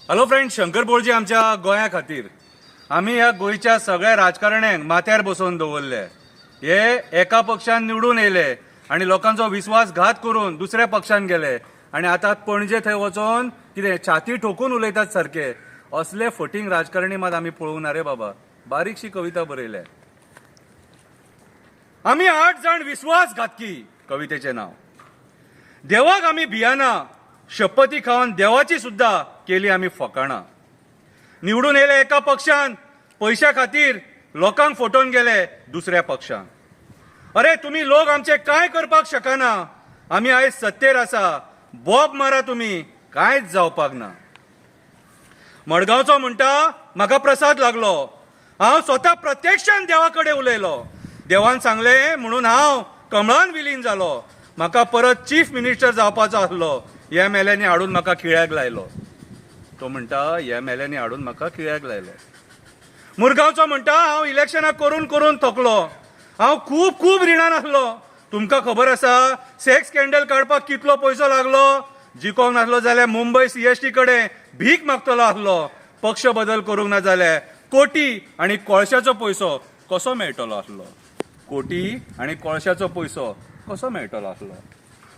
Hello friend, Shankar बोळजी आमच्या गोंया खातीर आमी ह्या गोंयच्या सगळ्या राजकारण्यांक माथ्यार बसोवन दवरले. हे एका पक्षान निवडून येयले आणि लोकांचो विश्वासघात करून दुसऱ्या पक्षान गेले आणि आता पणजे थंय वचोन कितें छाती ठोकून उलयतात सारखे. असले फटींग राजकारणी मात आमी पळोवंक ना रे बाबा. बारीकशी कविता बरयल्या. आमी 8 जाण विश्वासघातकी कवितेचे नाव. देवाक आमी भियाना, शपथी खावन देवाची सुद्धा केली आमी फकाणां. निवडून येयले एका पक्षान, पैशा खातीर लोकांक फटोवन गेले दुसऱ्या पक्षान. अरे तुम्ही लोक आमचे काय करपाक शकना. आमी आयज सत्तेर आसा, बोब मारा तुम्ही, कांयच जावपाक ना. मडगांवचो म्हणटा म्हाका प्रसाद लागलो. हांव स्वता प्रत्यक्षान देवा कडेन उलयलो. देवान सांगले म्हणून हांव कमळान विलीन जालो. म्हाका परत चीफ मिनिस्टर जावपाचो आसलो. ह्या मेल्यांनी हाडून म्हाका खिळ्याक लायलो. तो म्हणटा ह्या मेल्यांनी हाडून म्हाका खिळ्याक लायलो. मुरगांवचो म्हणटा हांव इलेक्शनाक करून करून थकलो. हांव खूब खूब रिणान आसलो. तुमकां खबर आसा सेक्स स्कॅन्डल काडपाक कितलो पयसो लागलो. जिखोंक नासलो जाल्यार मुंबय CST कडेन भीक मागतलो आसलो. पक्ष बदल करूंक ना जाल्यार कोटी आनी कोळशाचो पयसो कसो मेळटलो आसलो. कोटी आनी कोळशाचो पयसो कसो मेळटलो आसलो.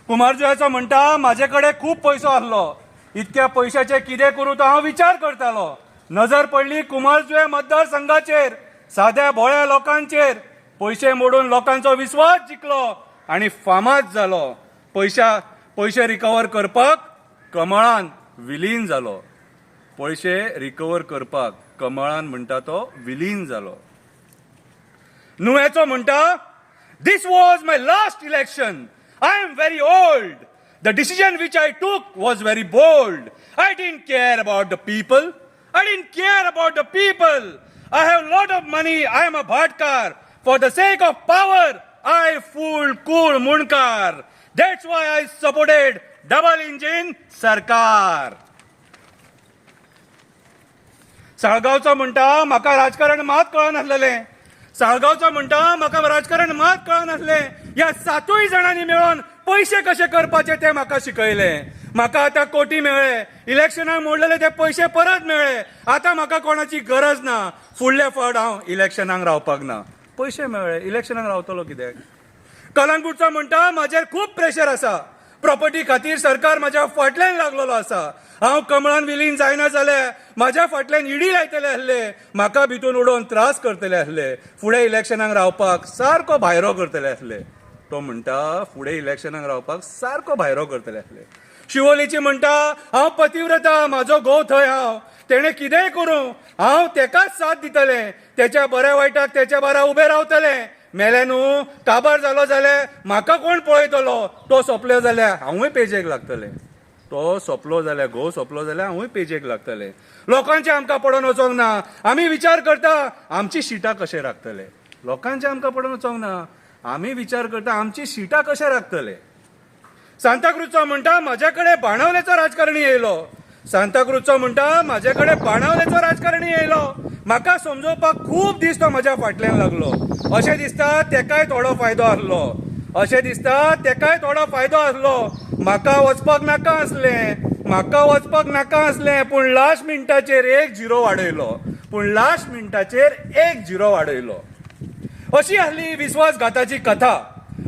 कुमारजुयाचो म्हणटा म्हाजे कडेन खूब पयसो आसलो. इतक्या पयशाचे कितें करूं तो हांव विचार करतालो. नजर पडली कुमारजुया मतदारसंघाचेर, साद्या भोळ्या लोकांचेर. पयशे मोडून लोकांचो विश्वास जिखलो आनी फामाद जालो. पयशे रिकवर करपाक कमळान विलीन जालो. पयशे रिकवर करपाक कमळान म्हणटा तो विलीन जालो. नुयेचो म्हणटा this was my last election. I am very old. The decision which I took was very bold. I didn't care about the people. I didn't care about the people. I have a lot of money. I am a bhatkar. For the sake of power, I fooled cool Munkar. That's why I supported double engine Sarkar. साळगावचो म्हणटा म्हाका राजकारण मात कळनासलें. साळगावचो म्हणटा म्हाका राजकारण मात कळनासलें. ह्या 7 जाणांनी मेळून पैसे कशे करपाचे ते म्हाका शिकयले. म्हाका आतां कोटी मेळ्ळे. इलेक्शनाक मोडलेले ते पयशे परत मेळ्ळे. आतां म्हाका कोणाची गरज ना. फुडले फावट हांव इलेक्शनाक रावपाक ना. पयशे मेळ्ळे, इलेक्शनाक रावतलो कित्याक. कलंगूटचो म्हणटा म्हाजेर खूब प्रेशर आसा. प्रॉपर्टी खातीर सरकार म्हाज्या फाटल्यान लागलेलो आसा. हांव कमळान विलीन जायना जाल्यार म्हाज्या फाटल्यान ईडी लायतले आसले. म्हाका भितून उडोवन त्रास करतले आसले. फुडें इलेक्शनाक रावपाक सारको भायरो करतले आसले. तो म्हणटा फुडें इलेक्शनाक रावपाक सारको भायरो करतले आसले. शिवोलीची म्हणटा हांव पतिव्रता, म्हाजो घोव थंय हांव. तेणें कितेंय करूं हांव तेकाच साथ दितलें. तेच्या बऱ्या वायटाक तेच्या बारा उबें रावतलें. मेले न्हू, काबार जालो जाल्यार म्हाका कोण पळयतलो. तो सोंपलो जाल्यार हांवूय पेजेक लागतलें. तो सोंपलो जाल्यार घोव सोंपलो जाल्यार हांवूय पेजेक लागतलें. लोकांचे आमकां पडोवन वचोंक ना. आमी विचार करता आमची सिटां कशें राखतले. लोकांचे आमकां पडोवन वचोंक ना. आमी विचार करता आमची सिटां कशें राखतले. सांताक्रूजचो म्हणटा म्हाजे कडेन बाणावलेचो राजकारणी येयलो. सांताक्रूजचो म्हणटा म्हाजे कडेन बाणावलेचो राजकारणी येयलो. म्हाका समजोवपाक खूब दीस तो म्हाज्या फाटल्यान लागलो. अशें दिसता तेकाय थोडो फायदो आसलो. अशें दिसता तेकाय थोडो फायदो आसलो. म्हाका वचपाक नाका आसलें. म्हाका वचपाक नाका आसलें. पूण लास्ट मिनटाचेर 1 झिरो वाडयलो. पूण लास्ट मिनटाचेर 1 झिरो वाडयलो. अशी आसली विश्वासघाताची कथा.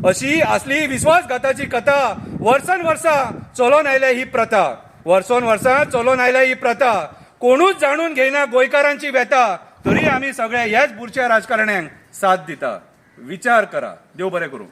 अशी असली विश्वासघाताची कथा वर्सान वर्सां चलोवन आयल्या ही प्रथा. वर्सान वर्सां चलोवन आयल्या ही प्रथा. कोणूच जाणून घेयना गोंयकारांची व्यथा. तरी आमी सगळ्या ह्याच बुरच्या राजकारण्यांक साथ दिता. विचार करा. देव बरें करूं.